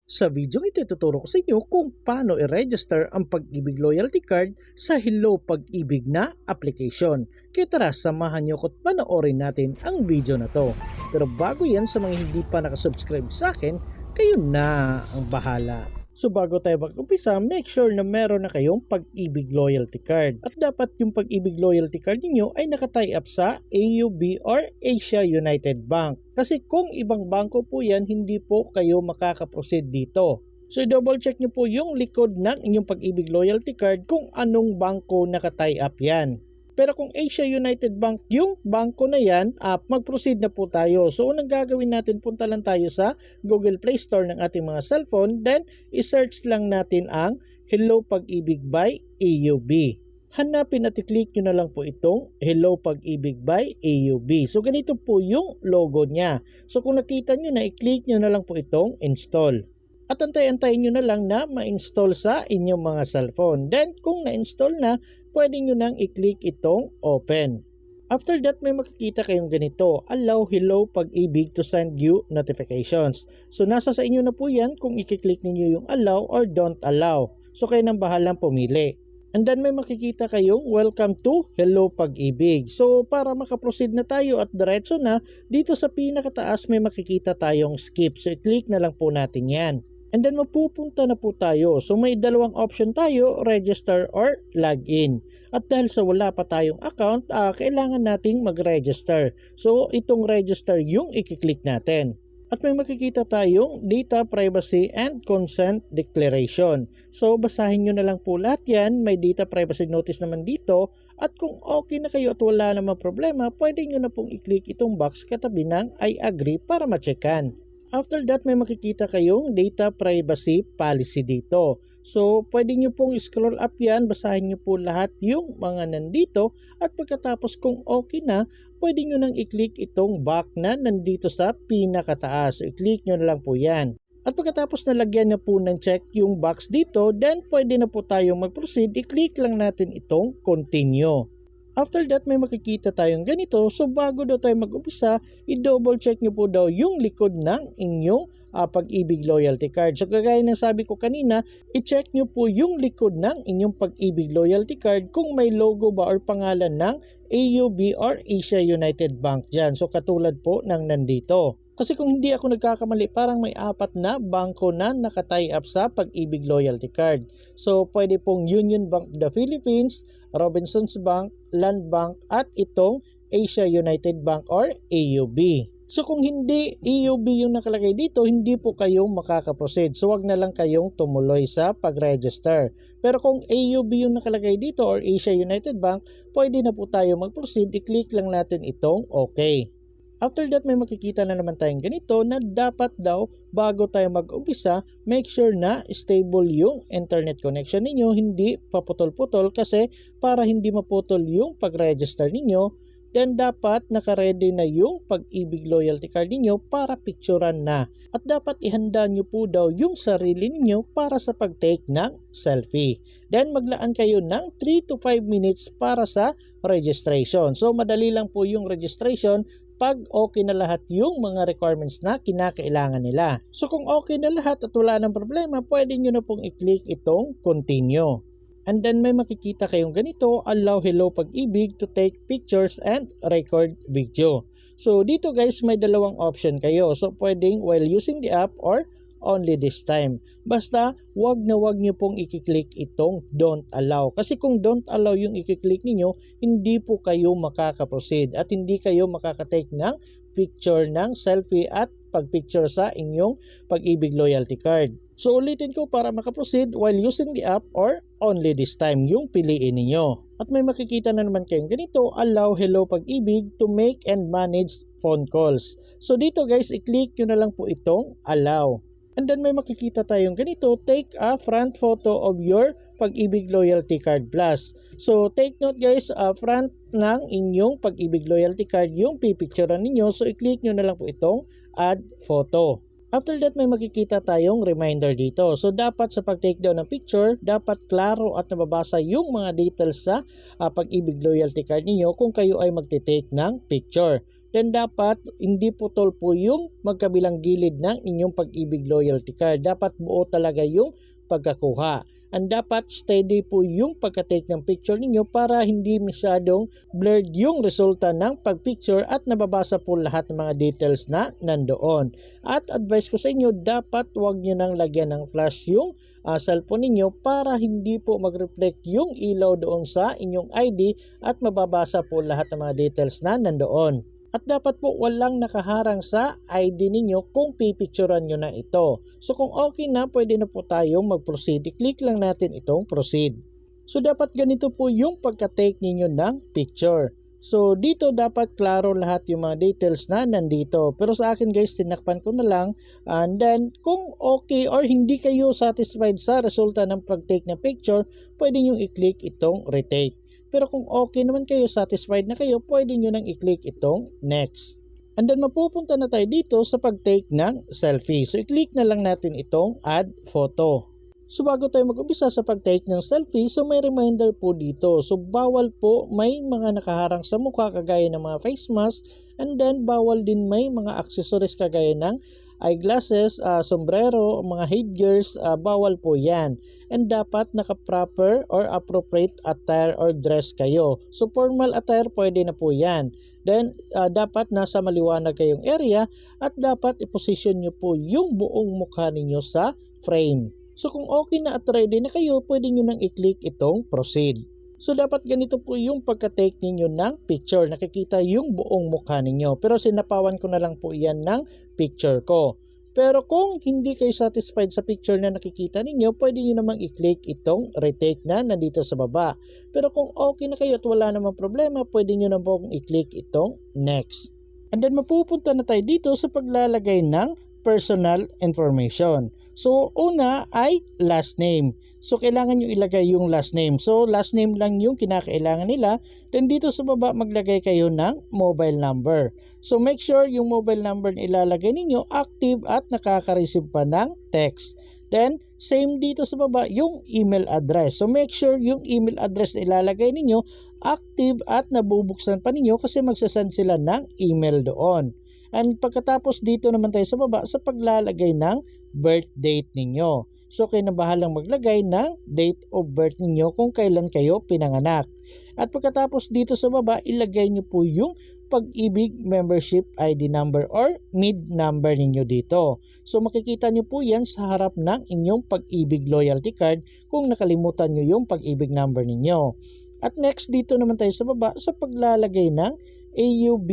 Sa video ito, ituturo ko sa inyo kung paano i-register ang Pag-ibig Loyalty Card sa Hello Pag-ibig na application. Kaya tara, samahan nyo ko't panoorin natin ang video na to. Pero bago yan, sa mga hindi pa nakasubscribe sa akin, kayo na ang bahala. So bago tayo mag-umpisa, make sure na meron na kayong Pag-ibig Loyalty Card. At dapat yung Pag-ibig Loyalty Card niyo ay nakatie up sa AUB or Asia United Bank. Kasi kung ibang bangko po yan, hindi po kayo makakaproceed dito. So double check nyo po yung likod ng inyong Pag-ibig Loyalty Card kung anong bangko nakatie up yan. Pero kung Asia United Bank yung bangko na yan, mag-proceed na po tayo. So unang gagawin natin, punta lang tayo sa Google Play Store ng ating mga cellphone. Then, i-search lang natin ang Hello Pag-ibig by AUB. Hanapin at i-click nyo na lang po itong Hello Pag-ibig by AUB. So ganito po yung logo niya. So kung nakita nyo na, i-click nyo na lang po itong install. At antay-antayin nyo na lang na ma-install sa inyong mga cellphone. Then kung na-install na, pwede nyo nang i-click itong open. After that, may makikita kayong ganito, allow Hello Pag-ibig to send you notifications. So nasa sa inyo na po yan kung i-click ninyo yung allow or don't allow. So kayo nang bahalang pumili. And then may makikita kayong welcome to Hello Pag-ibig. So para makaproceed na tayo at diretso na, dito sa pinakataas may makikita tayong skip. So i-click na lang po natin yan. And then mapupunta na po tayo. So may dalawang option tayo, register or login. At dahil sa wala pa tayong account, kailangan nating mag-register. So itong register yung i-click natin. At may makikita tayong Data Privacy and Consent Declaration. So basahin nyo na lang po lahat yan. May Data Privacy Notice naman dito. At kung okay na kayo at wala namang problema, pwede nyo na pong i-click itong box katabi ng I agree para ma-checkan. After that, may makikita kayong Data Privacy Policy dito. So, pwede nyo pong scroll up yan, basahin nyo po lahat yung mga nandito at pagkatapos kung okay na, pwede nyo nang i-click itong back na nandito sa pinakataas. So, i-click nyo na lang po yan. At pagkatapos nalagyan na po ng check yung box dito, then pwede na po tayong mag-proceed. I-click lang natin itong continue. After that, may makikita tayong ganito. So bago daw tayo mag-umpisa, i-double check nyo po daw yung likod ng inyong Pag-ibig Loyalty Card. So kagaya ng sabi ko kanina, i-check nyo po yung likod ng inyong Pag-ibig Loyalty Card kung may logo ba or pangalan ng AUB or Asia United Bank dyan. So katulad po ng nandito. Kasi kung hindi ako nagkakamali, parang may 4 na bangko na nakatie up sa Pag-ibig Loyalty Card. So pwede pong Union Bank of the Philippines, Robinsons Bank, Land Bank at itong Asia United Bank or AUB. So kung hindi AUB yung nakalagay dito, hindi po kayo makakaproceed. So wag na lang kayong tumuloy sa pag-register. Pero kung AUB yung nakalagay dito or Asia United Bank, pwede na po tayo mag-proceed. I-click lang natin itong okay. After that, may makikita na naman tayong ganito na dapat daw bago tayo mag-umpisa, make sure na stable yung internet connection ninyo, hindi paputol-putol kasi para hindi maputol yung pag-register ninyo, then dapat naka-ready na yung Pag-ibig Loyalty Card ninyo para picturean na. At dapat ihanda nyo po daw yung sarili ninyo para sa pag-take ng selfie. Then maglaan kayo ng 3 to 5 minutes para sa registration. So madali lang po yung registration pag okay na lahat yung mga requirements na kinakailangan nila. So kung okay na lahat at wala ng problema, pwede nyo na pong i-click itong continue. And then may makikita kayong ganito, allow Hello Pag-ibig to take pictures and record video. So dito guys, may dalawang option kayo. So pwedeng while using the app or only this time. Basta wag nyo pong i-click itong don't allow. Kasi kung don't allow yung i-click niyo, hindi po kayo makaka-proceed at hindi kayo makaka-take ng picture ng selfie at pag-picture sa inyong Pag-ibig Loyalty Card. So ulitin ko para makaproceed while using the app or only this time yung piliin ninyo. At may makikita na naman kayong ganito, allow Hello Pag-ibig to make and manage phone calls. So dito guys, i-click nyo na lang po itong allow. And then may makikita tayong ganito, take a front photo of your Pag-ibig Loyalty Card Plus. So take note guys, front ng inyong Pag-ibig Loyalty Card yung pipicturean ninyo. So i-click nyo na lang po itong add photo. After that, may makikita tayong reminder dito. So dapat sa pag-take down ng picture, dapat klaro at nababasa yung mga details sa Pag-ibig Loyalty Card ninyo kung kayo ay magte-take ng picture. then dapat hindi putol po yung magkabilang gilid ng inyong Pag-ibig Loyalty Card. Dapat buo talaga yung pagkakuha. And dapat steady po yung pagka-take ng picture ninyo para hindi masyadong blurred yung resulta ng pag-picture at nababasa po lahat ng mga details na nandoon. At advice ko sa inyo, dapat huwag nyo nang lagyan ng flash yung cellphone ninyo para hindi po mag-reflect yung ilaw doon sa inyong ID at mababasa po lahat ng mga details na nandoon. At dapat po walang nakaharang sa ID ninyo kung pipicturan nyo na ito. So kung okay na, pwede na po tayong mag-proceed. I-click lang natin itong proceed. So dapat ganito po yung pagka-take ninyo ng picture. So dito dapat klaro lahat yung mga details na nandito. Pero sa akin guys, tinakpan ko na lang. And then kung okay or hindi kayo satisfied sa resulta ng pag-take na picture, pwede nyo i-click itong retake. Pero kung okay naman kayo, satisfied na kayo, pwede nyo nang i-click itong next. And then mapupunta na tayo dito sa pag-take ng selfie. So i-click na lang natin itong add photo. So bago tayo mag-umpisa sa pag-take ng selfie, so may reminder po dito. So bawal po may mga nakaharang sa mukha kagaya ng mga face mask, and then bawal din may mga accessories kagaya ng eyeglasses, sombrero, mga headgears, bawal po yan. And dapat naka-proper or appropriate attire or dress kayo. So formal attire pwede na po yan. Then dapat nasa maliwanag kayong area at dapat i-position nyo po yung buong mukha ninyo sa frame. So kung okay na at ready na kayo, pwede nyo nang i-click itong proceed. So dapat ganito po yung pagka-take ninyo ng picture. Nakikita yung buong mukha ninyo. Pero sinapawan ko na lang po yan ng picture ko. Pero kung hindi kayo satisfied sa picture na nakikita ninyo, pwede nyo namang i-click itong retake na nandito sa baba. Pero kung okay na kayo at wala namang problema, pwede nyo na po i-click itong next. And then mapupunta na tayo dito sa paglalagay ng personal information. So una ay last name. So kailangan nyo ilagay yung last name. So last name lang yung kinakailangan nila. Then dito sa baba maglagay kayo ng mobile number. So make sure yung mobile number na ilalagay ninyo active at nakaka-receive pa ng text. Then same dito sa baba yung email address. So make sure yung email address na ilalagay ninyo active at nabubuksan pa ninyo kasi magsasend sila ng email doon. And pagkatapos dito naman tayo sa baba sa paglalagay ng birth date ninyo. So kayo na bahalang maglagay ng date of birth ninyo kung kailan kayo pinanganak. At pagkatapos dito sa baba, ilagay nyo po yung Pag-ibig membership ID number or MID number ninyo dito. So makikita nyo po yan sa harap ng inyong Pag-ibig loyalty card kung nakalimutan nyo yung Pag-ibig number ninyo. At next dito naman tayo sa baba sa paglalagay ng AUB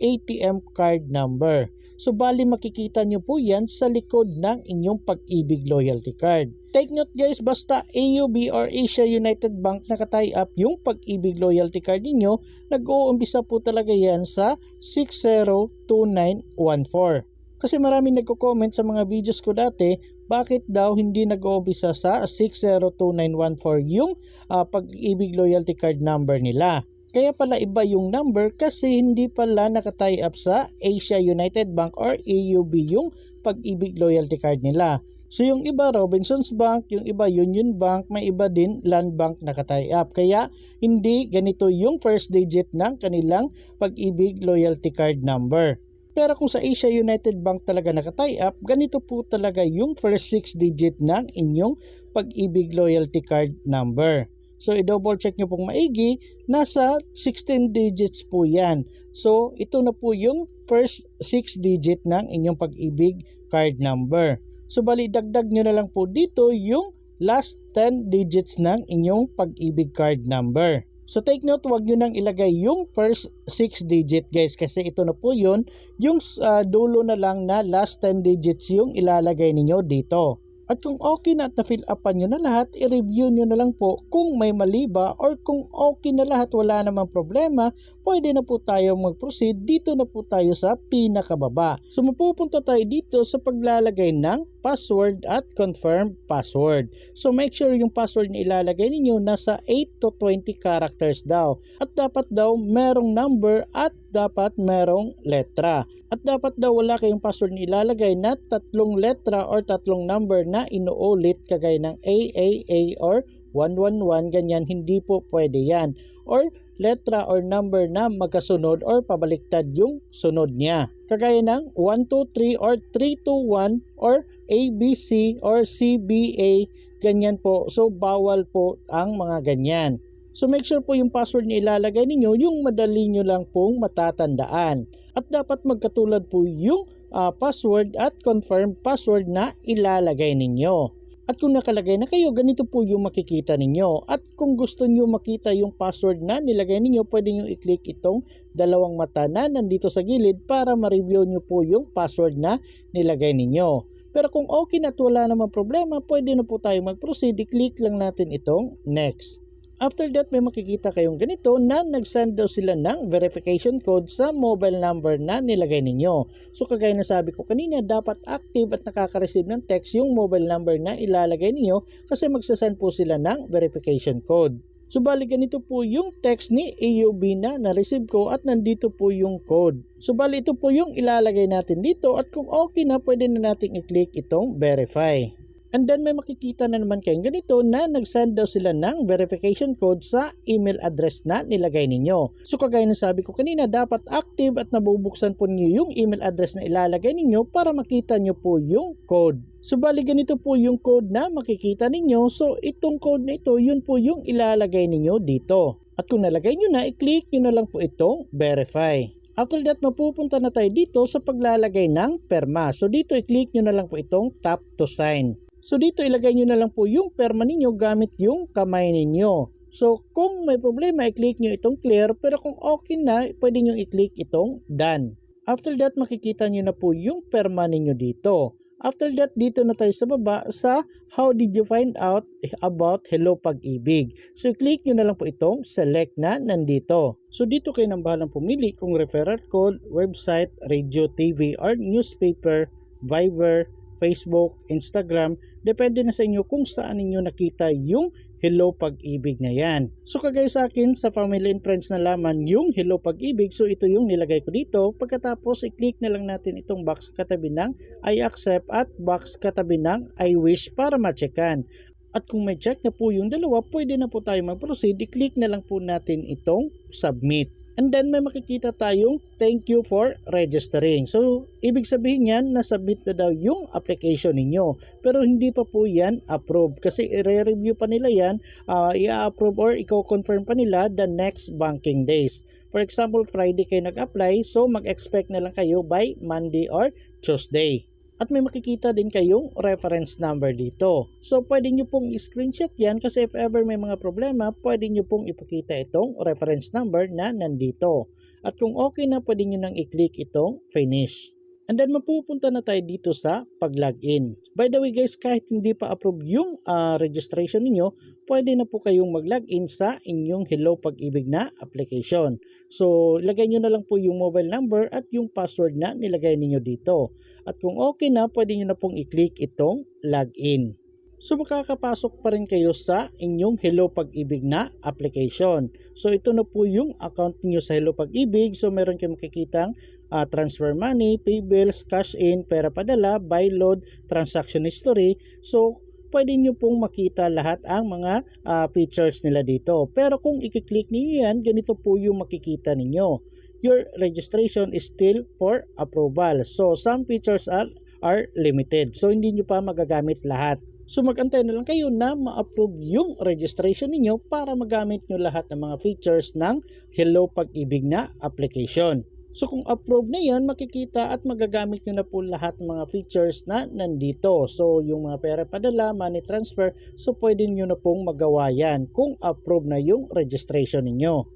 ATM card number. So bali makikita nyo po yan sa likod ng inyong Pag-ibig loyalty card. Take note guys, basta AUB or Asia United Bank nakatie up yung Pag-ibig loyalty card ninyo, nag-uumpisa po talaga yan sa 602914. Kasi maraming nagko-comment sa mga videos ko dati, bakit daw hindi nag-uumpisa sa 602914 yung Pag-ibig loyalty card number nila. Kaya pala iba yung number kasi hindi pala nakatie up sa Asia United Bank or AUB yung Pag-ibig loyalty card nila. So yung iba Robinsons Bank, yung iba Union Bank, may iba din Land Bank nakatie up. Kaya hindi ganito yung first digit ng kanilang Pag-ibig loyalty card number. Pero kung sa Asia United Bank talaga nakatie up, ganito po talaga yung first 6 digit ng inyong Pag-ibig loyalty card number. So i-double check nyo pong maigi, nasa 16 digits po yan. So ito na po yung first 6 digit ng inyong Pag-ibig card number. So bali dagdag nyo na lang po dito yung last 10 digits ng inyong Pag-ibig card number. So take note, wag nyo nang ilagay yung first 6 digit guys kasi ito na po yun, yung dulo na lang na last 10 digits yung ilalagay ninyo dito. At kung okay na at na-fill upan nyo na lahat, i-review nyo na lang po kung may mali ba or kung okay na lahat, wala namang problema, pwede na po tayo mag-proceed. Dito na po tayo sa pinakababa. So mapupunta tayo dito sa paglalagay ng password at confirm password. So make sure yung password na ilalagay ninyo nasa 8 to 20 characters daw. At dapat daw merong number at dapat merong letra. At dapat daw wala kayong password na ilalagay na 3 letra or 3 number na inuulit kagaya ng AAA or 111, ganyan, hindi po pwede yan. Or letra or number na magkasunod or pabaliktad yung sunod niya. Kagaya ng 1, 2, 3 or 3, 2, 1 or ABC or CBA, ganyan po. So bawal po ang mga ganyan. So make sure po yung password na ilalagay ninyo yung madali nyo lang pong matatandaan. At dapat magkatulad po yung password at confirm password na ilalagay ninyo. At kung nakalagay na kayo, ganito po yung makikita ninyo. At kung gusto nyo makita yung password na nilagay ninyo, pwede nyo i-click itong dalawang mata na nandito sa gilid para ma-review nyo po yung password na nilagay ninyo. Pero kung okay na at wala namang problema, pwede na po tayo mag-proceed. I-click lang natin itong next. After that, may makikita kayong ganito na nag-send daw sila ng verification code sa mobile number na nilagay ninyo. So kagaya na sabi ko kanina, dapat active at nakaka-receive ng text yung mobile number na ilalagay ninyo kasi magsasend po sila ng verification code. So bali ganito po yung text ni AUB na na-receive ko at nandito po yung code. So bali ito po yung ilalagay natin dito at kung okay na pwede na natin i-click itong verify. And then may makikita na naman kayong ganito na nag-send daw sila ng verification code sa email address na nilagay ninyo. So kagaya ng sabi ko kanina, dapat active at nabubuksan po niyo yung email address na ilalagay ninyo para makita nyo po yung code. So bali ganito po yung code na makikita ninyo. So itong code na ito, yun po yung ilalagay ninyo dito. At kung nalagay nyo na, i-click nyo na lang po itong verify. After that, mapupunta na tayo dito sa paglalagay ng perma. So dito, i-click nyo na lang po itong tap to sign. So dito ilagay nyo na lang po yung perma ninyo gamit yung kamay ninyo. So kung may problema, i-click nyo itong clear, pero kung okay na, pwede nyo i-click itong done. After that, makikita nyo na po yung perma ninyo dito. After that, dito na tayo sa baba sa how did you find out about Hello Pag-ibig. So i-click nyo na lang po itong select na nandito. So dito kayo nang bahalang pumili kung referral code, website, radio, TV, or newspaper, Viber, Facebook, Instagram, depende na sa inyo kung saan ninyo nakita yung Hello Pag-ibig na yan. So kagaya sa akin, sa family and friends na laman yung Hello Pag-ibig, so ito yung nilagay ko dito. Pagkatapos, i-click na lang natin itong box katabi ng I accept at box katabi ng I wish para ma-checkan. At kung may check na po yung dalawa, pwede na po tayo mag-proceed. I-click na lang po natin itong submit. And then may makikita tayong thank you for registering. So, ibig sabihin yan na submit na daw yung application ninyo. Pero hindi pa po yan approve kasi i-review pa nila yan, i-approve or i-confirm pa nila the next banking days. For example, Friday kayo nag-apply, so mag-expect na lang kayo by Monday or Tuesday. At may makikita din kayong reference number dito. So pwede nyo pong i-screenshot yan kasi if ever may mga problema, pwede nyo pong ipakita itong reference number na nandito. At kung okay na, pwede nyo nang i-click itong finish. And then mapupunta na tayo dito sa pag-login. By the way guys, kahit hindi pa approve yung registration ninyo, pwede na po kayong mag-login sa inyong Hello Pag-ibig na application. So ilagay nyo na lang po yung mobile number at yung password na nilagay ninyo dito. At kung okay na, pwede nyo na pong i-click itong login. So makakapasok pa rin kayo sa inyong Hello Pag-ibig na application. So ito na po yung account niyo sa Hello Pag-ibig. So meron kayong makikitang transfer money, pay bills, cash in, pera padala, buy load, transaction history. So pwede nyo pong makita lahat ang mga features nila dito. Pero kung i-click niyo yan, ganito po yung makikita ninyo. Your registration is still for approval. So some features are limited. So hindi nyo pa magagamit lahat. So mag-antay na lang kayo na ma-approve yung registration ninyo para magamit nyo lahat ng mga features ng Hello Pag-ibig na application. So kung approve na yan, makikita at magagamit nyo na po lahat ng mga features na nandito. So yung mga pera padala, money transfer, so pwede nyo na pong magawa yan kung approve na yung registration ninyo.